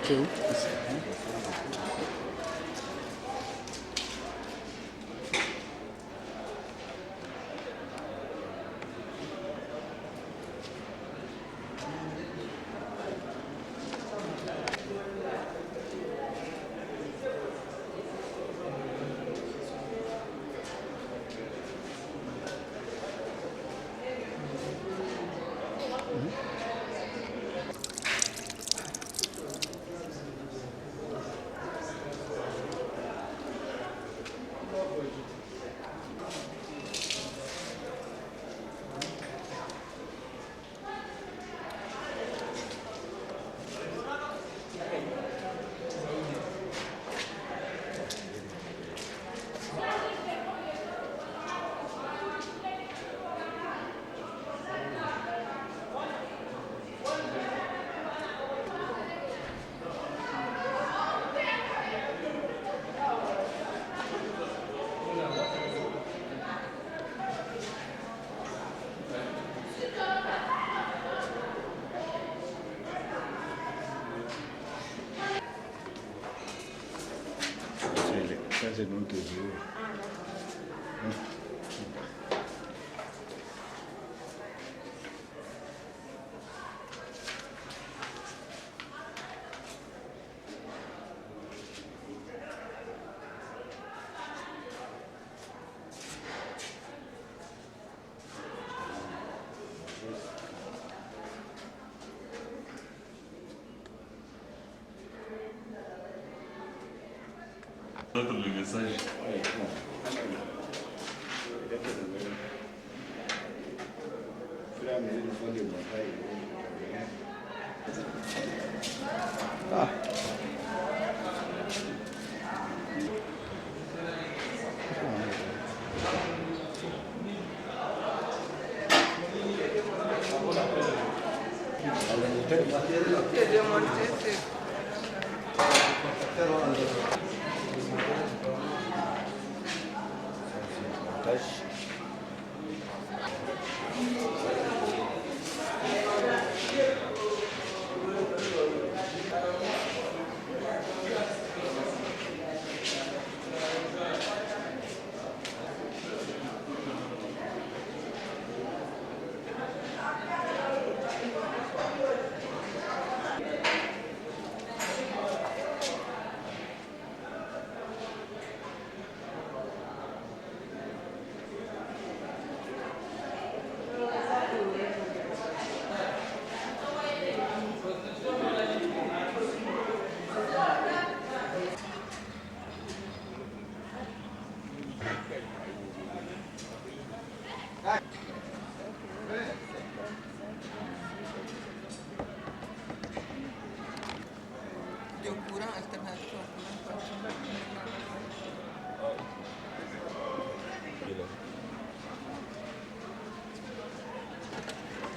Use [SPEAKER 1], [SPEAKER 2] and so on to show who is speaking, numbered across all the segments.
[SPEAKER 1] Okay.
[SPEAKER 2] C'est donc
[SPEAKER 3] le message.
[SPEAKER 2] Ah.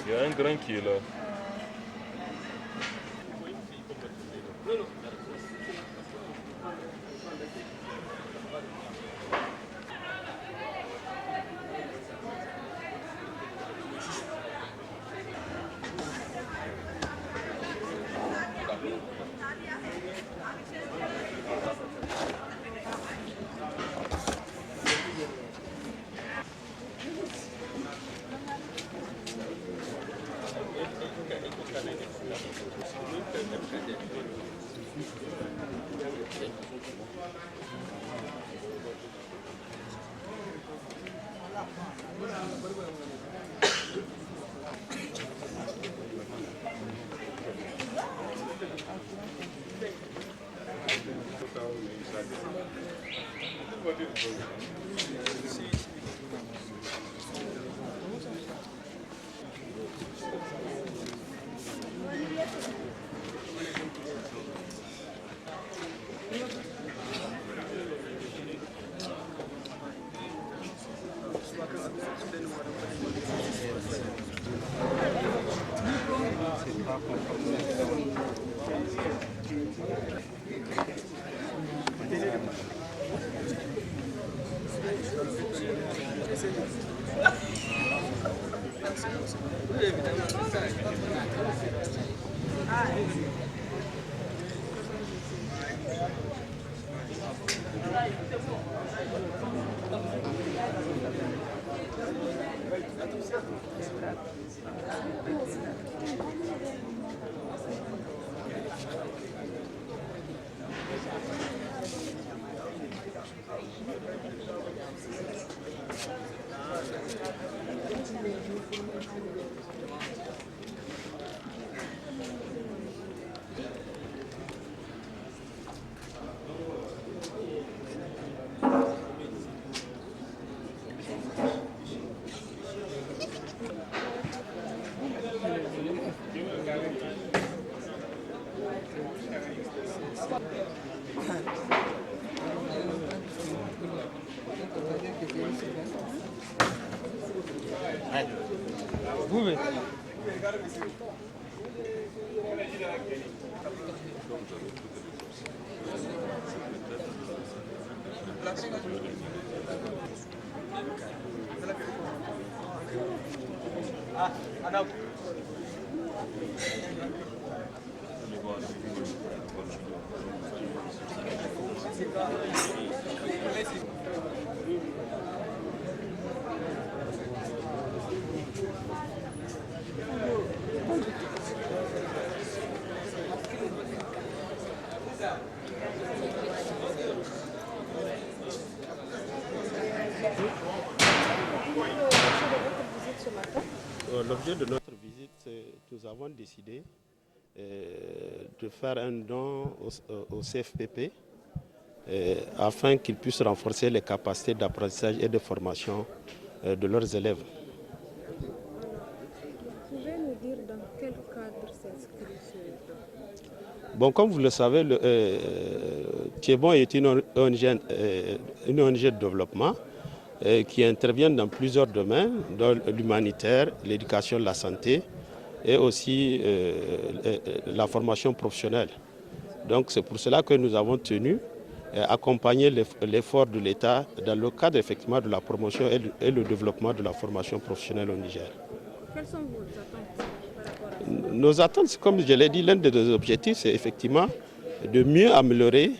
[SPEAKER 3] Il y a un grand qui est là.
[SPEAKER 1] Oui.
[SPEAKER 2] L'objet de notre visite, c'est que nous avons décidé de faire un don au CFPP afin qu'ils puissent renforcer les capacités d'apprentissage et de formation de leurs élèves.
[SPEAKER 4] Vous pouvez nous dire dans quel cadre s'inscrit ce don?
[SPEAKER 2] Bon, comme vous le savez, Thiebon est une ONG de développement qui intervient dans plusieurs domaines, dans l'humanitaire, l'éducation, la santé et aussi la formation professionnelle. Donc c'est pour cela que nous avons tenu à accompagner l'effort de l'État dans le cadre effectivement de la promotion et le développement de la formation professionnelle au Niger.
[SPEAKER 4] Quelles sont vos attentes par rapport à ça?
[SPEAKER 2] Nos attentes, comme je l'ai dit, l'un de nos objectifs, c'est effectivement de mieux améliorer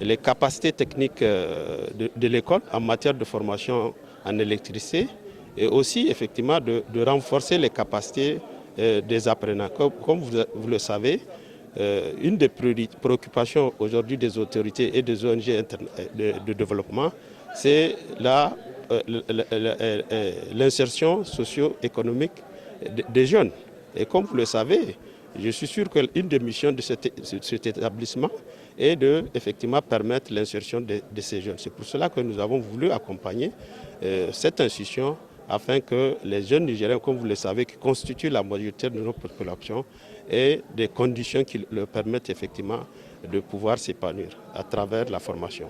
[SPEAKER 2] les capacités techniques de l'école en matière de formation en électricité et aussi effectivement de renforcer les capacités des apprenants. Comme vous le savez, une des préoccupations aujourd'hui des autorités et des ONG de développement, c'est l'insertion socio-économique des jeunes. Et comme vous le savez, je suis sûr qu'une des missions de cet établissement est de effectivement permettre l'insertion de ces jeunes. C'est pour cela que nous avons voulu accompagner cette institution afin que les jeunes Nigériens, comme vous le savez, qui constituent la majorité de notre population, aient des conditions qui leur permettent effectivement de pouvoir s'épanouir à travers la formation.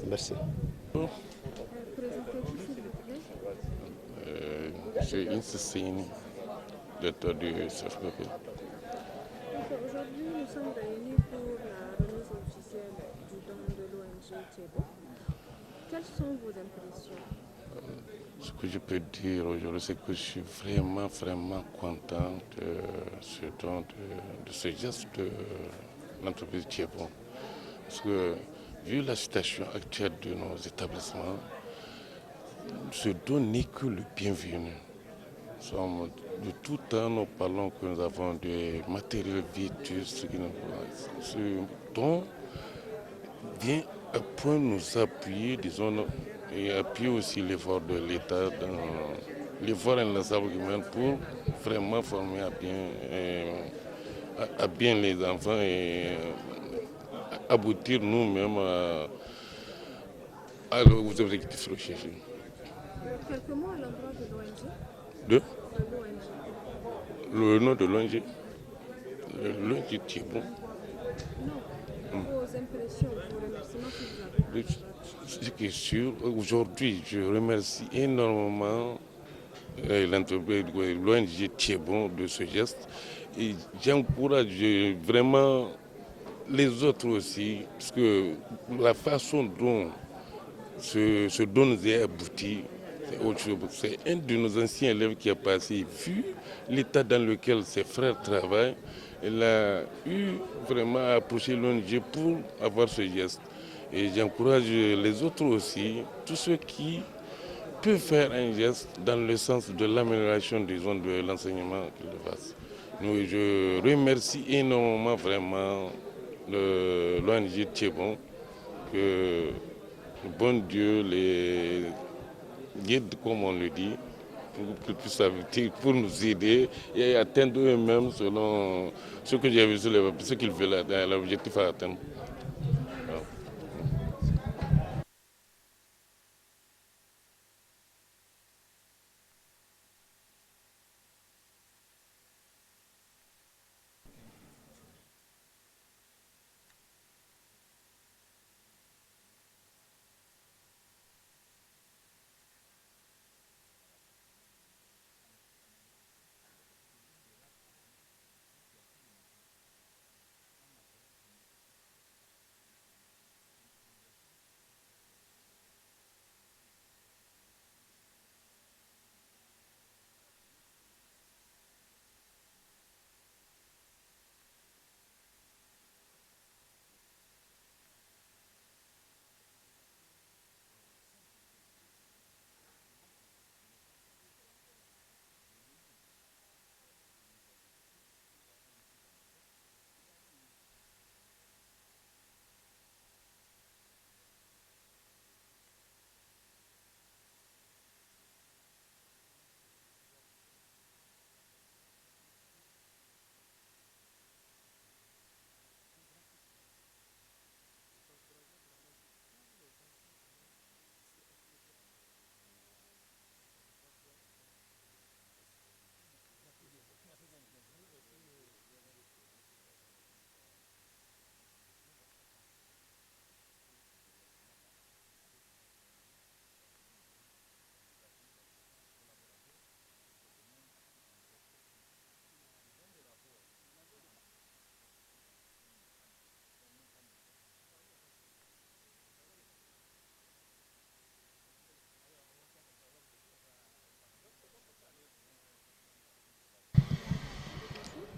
[SPEAKER 2] Merci.
[SPEAKER 4] Présentez-vous s'il vous plaît.
[SPEAKER 5] Je suis Insessini, directeur du CFPP.
[SPEAKER 4] Aujourd'hui, nous sommes réunis pour la remise officielle du don de l'ONG Thiebon. Quelles sont vos impressions?
[SPEAKER 5] Ce que je peux dire aujourd'hui, c'est que je suis vraiment content de ce don, de ce geste de l'entreprise Thiebon. Parce que, vu la situation actuelle de nos établissements, ce don n'est que le bienvenu. De tout temps, nous parlons que nous avons des matériels vétustes. Ce don vient à point nous appuyer, disons, et appuyer aussi l'effort de l'État dans l'effort inlassable pour vraiment former à bien les enfants et aboutir nous-mêmes aux objectifs recherchés.
[SPEAKER 4] Quelques mots à l'endroit de l'ONG?
[SPEAKER 5] De le nom de l'ONG? L'ONG Thiebon.
[SPEAKER 4] Non. Vos impressions, vos remerciements que vous avez.
[SPEAKER 5] Ce qui est sûr, aujourd'hui, je remercie énormément l'entreprise, l'ONG Thiebon de ce geste. Et j'encourage vraiment les autres aussi, parce que la façon dont ce don nous est abouti, c'est autre chose. C'est un de nos anciens élèves qui a passé, vu l'état dans lequel ses frères travaillent, il a eu vraiment à approcher l'ONG pour avoir ce geste. Et j'encourage les autres aussi, tous ceux qui peut faire un geste dans le sens de l'amélioration disons, de l'enseignement qu'il le fasse. Je remercie énormément vraiment l'ONG Tchébon, que le bon Dieu les guide, comme on le dit, pour nous aider et atteindre eux-mêmes selon ce que j'ai vu sur ce qu'ils veulent atteindre, l'objectif à atteindre.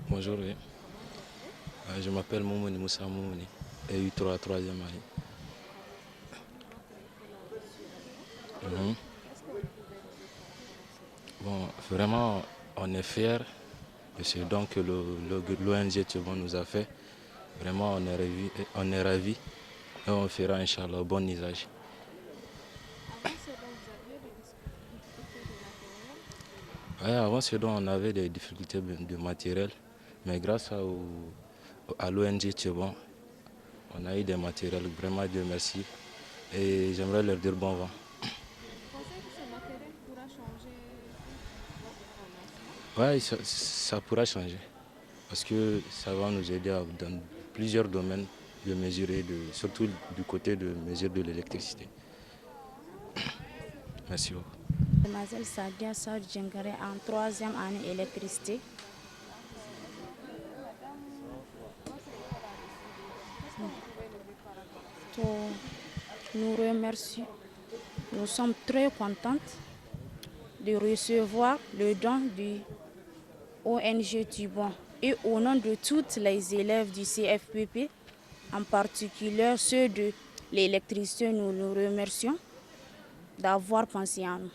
[SPEAKER 6] Bonjour, oui. Je m'appelle Moumouni Moussa Moumouni, EU3, 3e année. Bon, vraiment, on est fiers de ce don que l'ONG Tchébon nous a fait. Vraiment, on est ravis et on fera, Inch'Allah, bon usage. Ouais, avant ce don, on avait des difficultés de matériel, mais grâce à l'ONG Tchébon, on a eu des matériels, vraiment Dieu merci, et j'aimerais leur dire bon vent.
[SPEAKER 4] Vous pensez que ce matériel pourra changer
[SPEAKER 6] Oui, ça pourra changer, parce que ça va nous aider dans plusieurs domaines de mesurer, surtout du côté de mesure de l'électricité. Merci beaucoup.
[SPEAKER 7] Mademoiselle Sadia Saad Djengare en 3e année électricité. Nous remercions. Nous sommes très contentes de recevoir le don du ONG Tchébon et au nom de tous les élèves du CFPP, en particulier ceux de l'électricité, nous nous remercions d'avoir pensé à nous.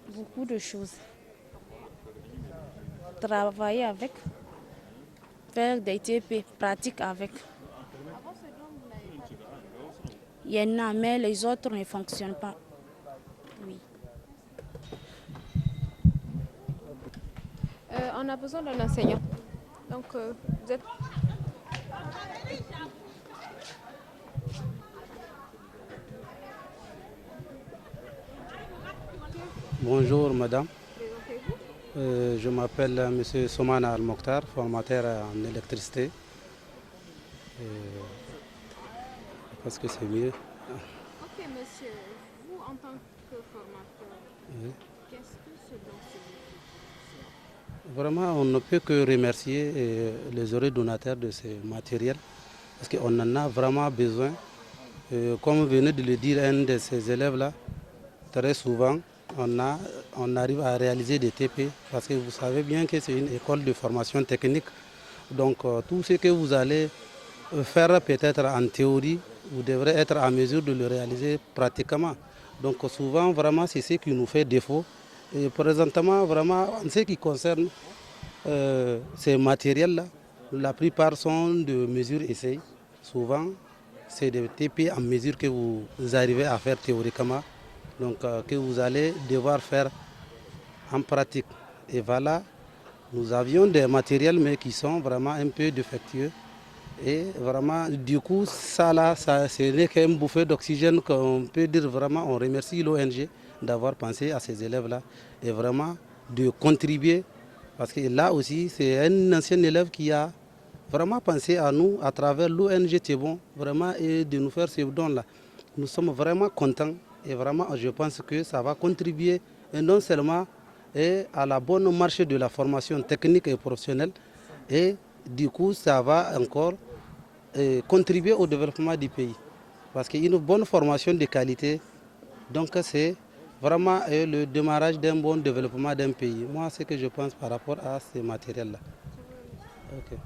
[SPEAKER 7] Beaucoup de choses. Travailler avec, faire des TP, pratiques avec. Il y en a, mais les autres ne fonctionnent pas. Oui.
[SPEAKER 4] On a besoin d'un enseignant. Donc, vous êtes...
[SPEAKER 8] Bonjour madame, je m'appelle M. Soumana Al-Mokhtar, formateur en électricité. Parce que c'est mieux.
[SPEAKER 4] Ok monsieur, vous en tant que formateur, qu'est-ce que ce don signifie?
[SPEAKER 8] Vraiment, on ne peut que remercier les heureux donateurs de ces matériels parce qu'on en a vraiment besoin. Comme venait de le dire un de ces élèves-là, très souvent, on arrive à réaliser des TP parce que vous savez bien que c'est une école de formation technique. Donc tout ce que vous allez faire peut-être en théorie, vous devrez être en mesure de le réaliser pratiquement. Donc souvent, vraiment, c'est ce qui nous fait défaut. Et présentement, vraiment, en ce qui concerne ces matériels-là, la plupart sont de mesures essais. Souvent, c'est des TP en mesure que vous arrivez à faire théoriquement, donc que vous allez devoir faire en pratique. Et voilà, nous avions des matériels mais qui sont vraiment un peu défectueux. Et vraiment, du coup, ça là, ce n'est qu'un bouffée d'oxygène qu'on peut dire vraiment, on remercie l'ONG d'avoir pensé à ces élèves-là et vraiment de contribuer. Parce que là aussi, c'est un ancien élève qui a vraiment pensé à nous à travers l'ONG Thébon, vraiment, et de nous faire ce don-là. Nous sommes vraiment contents et vraiment, je pense que ça va contribuer et non seulement à la bonne marche de la formation technique et professionnelle, et du coup, ça va encore contribuer au développement du pays. Parce qu'une bonne formation de qualité, donc c'est vraiment le démarrage d'un bon développement d'un pays. Moi, c'est ce que je pense par rapport à ces matériels-là. Okay.